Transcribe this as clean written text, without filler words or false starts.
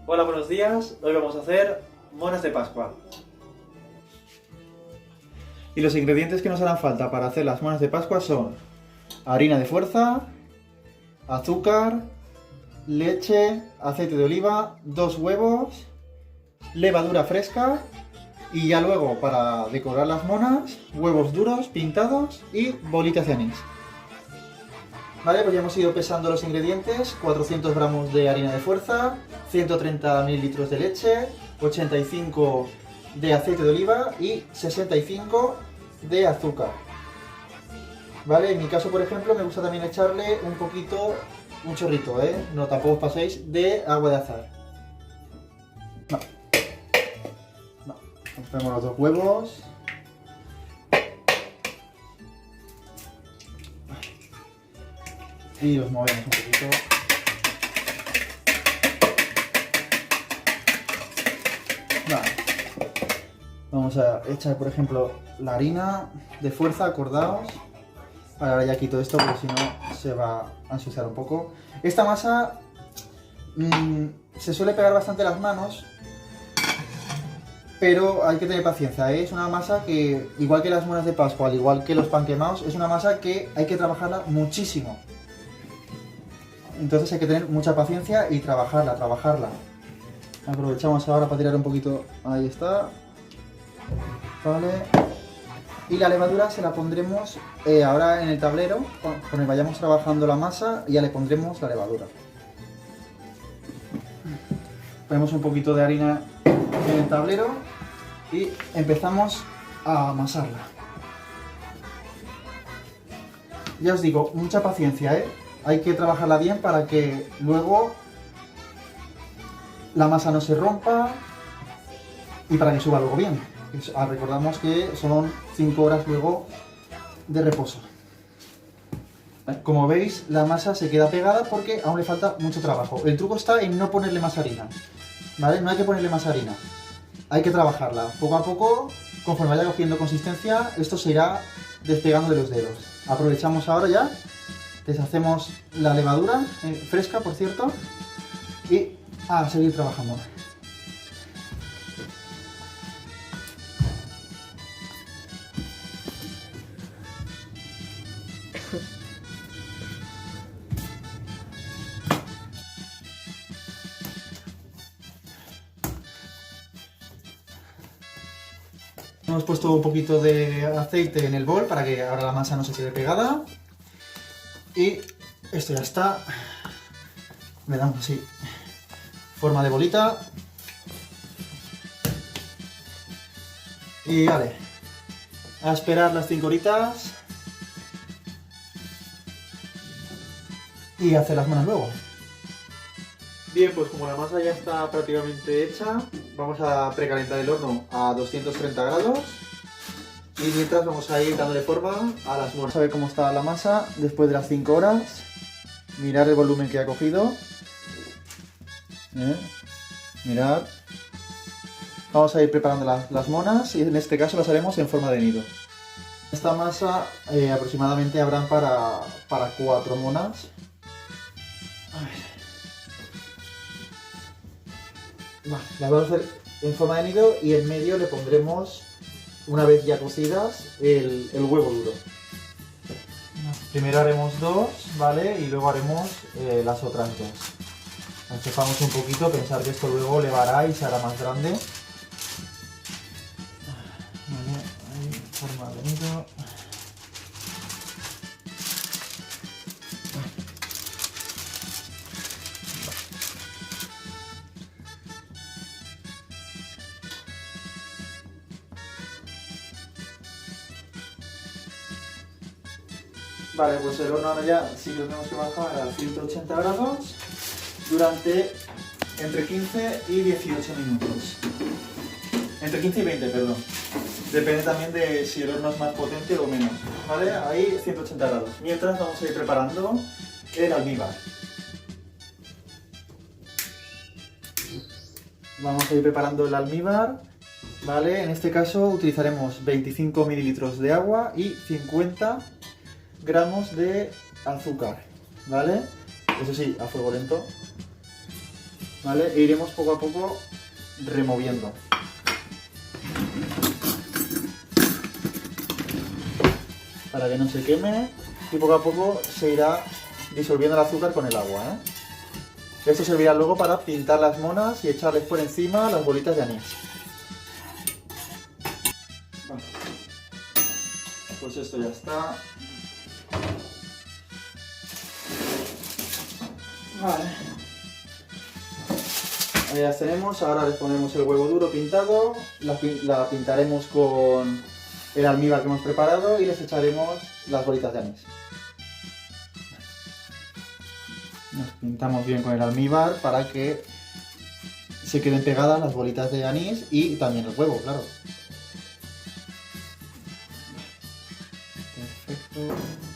Hola, buenos días. Hoy vamos a hacer monas de Pascua. Y los ingredientes que nos harán falta para hacer las monas de Pascua son harina de fuerza, azúcar, leche, aceite de oliva, 2 huevos, levadura fresca y ya luego para decorar las monas, huevos duros pintados y bolitas de anís. Vale, pues ya hemos ido pesando los ingredientes: 400 gramos de harina de fuerza, 130 mililitros de leche, 85 de aceite de oliva y 65 de azúcar. Vale, en mi caso, por ejemplo, me gusta también echarle un poquito, un chorrito, no, tampoco os paséis, de agua de azahar. No. Ponemos los 2 huevos. Y los movemos un poquito. Vale. Vamos a echar, por ejemplo, la harina de fuerza, acordaos. Ahora ya quito esto porque si no se va a ensuciar un poco. Esta masa se suele pegar bastante las manos, pero hay que tener paciencia, Es una masa que, igual que las monas de Pascua, al igual que los pan quemados, es una masa que hay que trabajarla muchísimo. Entonces hay que tener mucha paciencia y trabajarla. Aprovechamos ahora para tirar un poquito, ahí está. Vale. Y la levadura se la pondremos ahora en el tablero, conforme vayamos trabajando la masa, ya le pondremos la levadura. Ponemos un poquito de harina en el tablero y empezamos a amasarla. Ya os digo, mucha paciencia, Hay que trabajarla bien para que luego la masa no se rompa y para que suba luego bien. Recordamos que son 5 horas luego de reposo. Como veis, la masa se queda pegada porque aún le falta mucho trabajo. El truco está en no ponerle más harina, ¿vale? No hay que ponerle más harina. Hay que trabajarla. Poco a poco, conforme vaya cogiendo consistencia, esto se irá despegando de los dedos. Aprovechamos ahora ya. Deshacemos la levadura, fresca por cierto, y a seguir trabajando. Hemos puesto un poquito de aceite en el bol para que ahora la masa no se quede pegada. Y esto ya está. Le damos así forma de bolita. Y vale, a esperar las 5 horitas y hacer las manos luego. Bien, pues como la masa ya está prácticamente hecha, vamos a precalentar el horno a 230 grados. Y mientras vamos a ir dándole forma a las monas. Vamos a ver cómo está la masa después de las 5 horas. Mirad el volumen que ha cogido. Mirad. Vamos a ir preparando las monas y en este caso las haremos en forma de nido. Esta masa aproximadamente habrán para 4 monas. A ver. Vale, las vamos a hacer en forma de nido y en medio le pondremos, una vez ya cocidas, el huevo duro. Primero haremos 2, ¿vale? Y luego haremos las otras 2. Enchufamos un poquito, pensar que esto luego levará y se hará más grande. Vale, ahí, forma de nido. Vale, pues el horno ahora ya sí lo tenemos que bajar a 180 grados durante entre 15 y 18 minutos. Entre 15 y 20, perdón. Depende también de si el horno es más potente o menos. ¿Vale? Ahí 180 grados. Mientras vamos a ir preparando el almíbar. Vamos a ir preparando el almíbar. ¿Vale? En este caso utilizaremos 25 mililitros de agua y 50 gramos de azúcar, ¿vale? Eso sí, a fuego lento. ¿vale? E iremos poco a poco removiendo. Para que no se queme y poco a poco se irá disolviendo el azúcar con el agua, ¿eh? Esto servirá luego para pintar las monas y echarles por encima las bolitas de anís. Bueno, pues esto ya está. Vale. Ahí las tenemos, ahora les ponemos el huevo duro pintado, la pintaremos con el almíbar que hemos preparado y les echaremos las bolitas de anís. Nos pintamos bien con el almíbar para que se queden pegadas las bolitas de anís y también el huevo, claro. Perfecto.